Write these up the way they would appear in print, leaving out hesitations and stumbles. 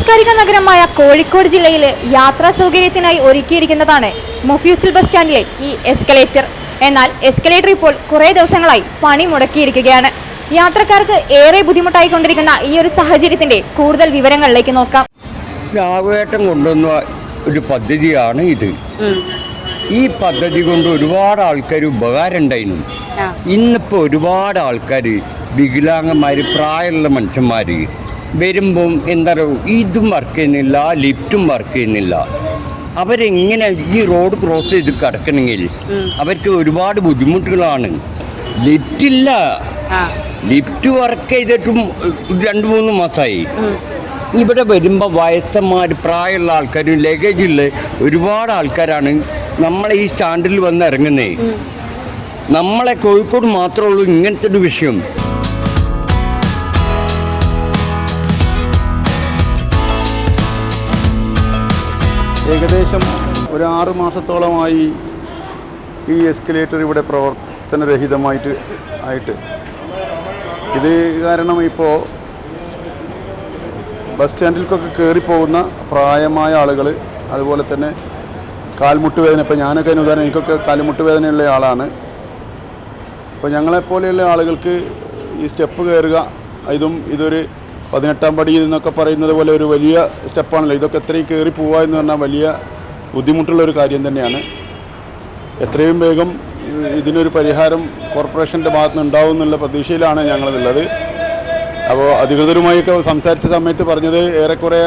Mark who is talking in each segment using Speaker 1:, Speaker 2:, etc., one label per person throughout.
Speaker 1: സാംസ്കാരിക നഗരമായ കോഴിക്കോട് ജില്ലയിലെ യാത്രാ സൗകര്യത്തിനായി ഒരുക്കിയിരിക്കുന്നതാണ് മൊഫ്യൂസിൽ ബസ് സ്റ്റാൻഡിലെ ഈ എസ്കലേറ്റർ. എന്നാൽ എസ്കലേറ്റർ ഇപ്പോൾ കുറേ ദിവസങ്ങളായി പണി മുടക്കിയിരിക്കുകയാണ്. യാത്രക്കാർക്ക് ഏറെ ബുദ്ധിമുട്ടായിക്കൊണ്ടിരിക്കുന്ന ഈ ഒരു സാഹചര്യത്തിന്റെ കൂടുതൽ വിവരങ്ങളിലേക്ക് നോക്കാം.
Speaker 2: രാഘവേട്ടൻ കൊണ്ടുവന്ന ഒരു പദ്ധതിയാണ് ഇത്. ഈ പദ്ധതി കൊണ്ട് ഒരുപാട് ആൾക്കാർ ഉപകാരം ഉണ്ടായിരുന്നു. ഇന്നിപ്പോൾ ഒരുപാട് ആൾക്കാർ വികലാംഗന്മാർ, പ്രായമുള്ള മനുഷ്യന്മാർ വരുമ്പം എന്താ പറയുക, ഇതും വർക്ക് ചെയ്യുന്നില്ല, ലിഫ്റ്റും വർക്ക് ചെയ്യുന്നില്ല. അവരെങ്ങനെ ഈ റോഡ് ക്രോസ് ചെയ്ത് കിടക്കണമെങ്കിൽ അവർക്ക് ഒരുപാട് ബുദ്ധിമുട്ടുകളാണ്. ലിഫ്റ്റില്ല, ലിഫ്റ്റ് വർക്ക് ചെയ്തിട്ടും 2-3 മാസമായി. ഇവിടെ വരുമ്പോൾ വയസ്സന്മാർ, പ്രായമുള്ള ആൾക്കാരും ലഗേജുള്ള ഒരുപാട് ആൾക്കാരാണ് നമ്മളെ ഈ സ്റ്റാൻഡിൽ വന്ന് ഇറങ്ങുന്നത്. നമ്മളെ കോഴിക്കോട് മാത്രമേ ഉള്ളൂ ഇങ്ങനത്തെ ഒരു വിഷയം.
Speaker 3: ഏകദേശം ഒരു 6 മാസത്തോളമായി ഈ എസ്കലേറ്റർ ഇവിടെ പ്രവർത്തനരഹിതമായിട്ട് ഇത് കാരണം ഇപ്പോൾ ബസ് സ്റ്റാൻഡിലേക്കൊക്കെ കയറിപ്പോകുന്ന പ്രായമായ ആളുകൾ, അതുപോലെ തന്നെ കാൽമുട്ട് വേദന, ഇപ്പോൾ ഞാനൊക്കെ ഉദാഹരണം, എനിക്കൊക്കെ കാൽമുട്ട് വേദനയുള്ള ആളാണ്. അപ്പോൾ ഞങ്ങളെപ്പോലെയുള്ള ആളുകൾക്ക് ഈ സ്റ്റെപ്പ് കയറുക, ഇതൊരു 18ാം പടി എന്നൊക്കെ പറയുന്നത് പോലെ ഒരു വലിയ സ്റ്റെപ്പാണല്ലോ. ഇതൊക്കെ എത്രയും കയറി പോവുക എന്ന് പറഞ്ഞാൽ വലിയ ബുദ്ധിമുട്ടുള്ളൊരു കാര്യം തന്നെയാണ്. എത്രയും വേഗം ഇതിനൊരു പരിഹാരം കോർപ്പറേഷൻ്റെ ഭാഗത്തുനിന്ന് ഉണ്ടാവും എന്നുള്ള പ്രതീക്ഷയിലാണ് ഞങ്ങളുള്ളത്. അപ്പോൾ അധികൃതരുമായൊക്കെ സംസാരിച്ച സമയത്ത് പറഞ്ഞത് ഏറെക്കുറെ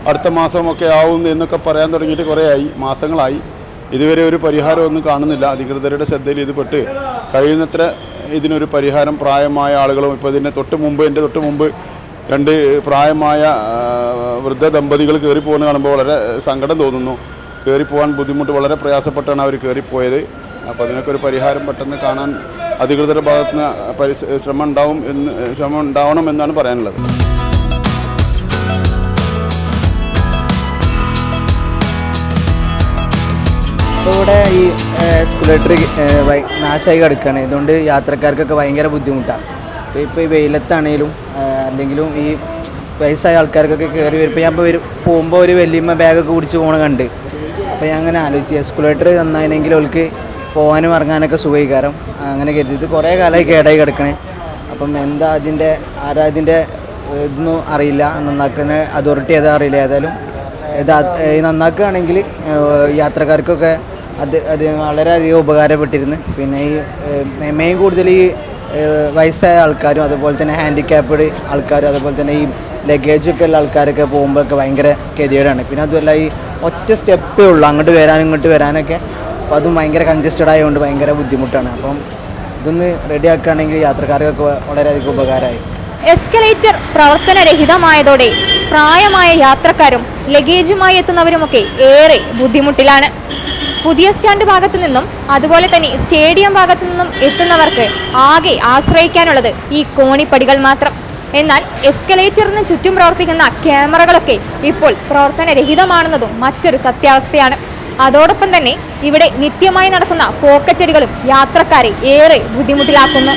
Speaker 3: അടുത്ത മാസമൊക്കെ ആവും എന്നൊക്കെ പറയാൻ തുടങ്ങിയിട്ട് മാസങ്ങളായി. ഇതുവരെ ഒരു പരിഹാരമൊന്നും കാണുന്നില്ല. അധികൃതരുടെ ശ്രദ്ധയിൽ ഇത് പെട്ട് കഴിയുന്നത്ര ഇതിനൊരു പരിഹാരം പ്രായമായ ആളുകളും, ഇപ്പോൾ എൻ്റെ തൊട്ട് മുമ്പ് 2 പ്രായമായ വൃദ്ധ ദമ്പതികൾ കയറിപ്പോകുന്ന കാണുമ്പോൾ വളരെ സങ്കടം തോന്നുന്നു. കയറിപ്പോകാൻ ബുദ്ധിമുട്ട്, വളരെ പ്രയാസപ്പെട്ടാണ് അവർ കയറിപ്പോയത്. അപ്പോൾ അതിനൊക്കെ ഒരു പരിഹാരം പെട്ടെന്ന് കാണാൻ അധികൃതരുടെ ഭാഗത്തുനിന്ന് ശ്രമം ഉണ്ടാവണം എന്നാണ് പറയാനുള്ളത്.
Speaker 4: ഇവിടെ ഈ എസ്കലേറ്റർ നാശമായി കിടക്കുകയാണ്. ഇതുകൊണ്ട് യാത്രക്കാർക്കൊക്കെ ഭയങ്കര ബുദ്ധിമുട്ടാണ്. ഇപ്പോൾ ഈ വെയിലത്താണെങ്കിലും അല്ലെങ്കിലും ഈ വയസ്സായ ആൾക്കാർക്കൊക്കെ കയറി വരുമ്പോൾ ഞാൻ പോകുമ്പോൾ ഒരു വലിയമ്മ ബാഗൊക്കെ പിടിച്ച് പോകണ കണ്ട്. അപ്പോൾ ഞാൻ അങ്ങനെ ആലോചിച്ച് എസ്കലേറ്റർ നന്നായിരുന്നെങ്കിൽ അവർക്ക് പോകാനും ഇറങ്ങാനൊക്കെ സുഖീകാരം അങ്ങനെ കരുതി. കുറേ കാലമായി കേടായി കിടക്കണേ. അപ്പം എന്താ ഇതിൻ്റെ ഇതൊന്നും അറിയില്ല, നന്നാക്കുന്ന അതോറിറ്റി ഏതാ അറിയില്ല. ഏതായാലും നന്നാക്കുകയാണെങ്കിൽ യാത്രക്കാർക്കൊക്കെ അത് വളരെയധികം ഉപകാരപ്പെട്ടിരുന്നു. പിന്നെ ഈ മെയിൻ കൂടുതൽ ഈ വയസ്സായ ആൾക്കാരും, അതുപോലെ തന്നെ ഹാൻഡിക്യാപ്ഡ് ആൾക്കാരും, അതുപോലെ തന്നെ ഈ ലഗേജൊക്കെ ഉള്ള ആൾക്കാരൊക്കെ പോകുമ്പോഴൊക്കെ ഭയങ്കര ഗതികേടാണ്. പിന്നെ അതുമല്ല ഈ ഒറ്റ സ്റ്റെപ്പേ ഉള്ളൂ അങ്ങോട്ട് വരാനും ഇങ്ങോട്ട് വരാനൊക്കെ. അപ്പോൾ അതും ഭയങ്കര കൺജസ്റ്റഡ് ആയതുകൊണ്ട് ഭയങ്കര ബുദ്ധിമുട്ടാണ്. അപ്പം ഇതൊന്ന് റെഡിയാക്കുകയാണെങ്കിൽ യാത്രക്കാർക്കൊക്കെ വളരെയധികം ഉപകാരമായി.
Speaker 1: എസ്കലേറ്റർ പ്രവർത്തനരഹിതമായതോടെ പ്രായമായ യാത്രക്കാരും ലഗേജുമായി എത്തുന്നവരുമൊക്കെ ഏറെ ബുദ്ധിമുട്ടിലാണ്. പുതിയ സ്റ്റാൻഡ് ഭാഗത്തു നിന്നും അതുപോലെ തന്നെ സ്റ്റേഡിയം ഭാഗത്തു നിന്നും എത്തുന്നവർക്ക് ആകെ ആശ്രയിക്കാനുള്ളത് ഈ കോണിപ്പടികൾ മാത്രം. എന്നാൽ എസ്കലേറ്ററിന് ചുറ്റും പ്രവർത്തിക്കുന്ന ക്യാമറകളൊക്കെ ഇപ്പോൾ പ്രവർത്തനരഹിതമാണെന്നതും മറ്റൊരു സത്യാവസ്ഥയാണ്. അതോടൊപ്പം തന്നെ ഇവിടെ നിത്യമായി നടക്കുന്ന പോക്കറ്റടികളും യാത്രക്കാരെ ഏറെ ബുദ്ധിമുട്ടിലാക്കുന്നു.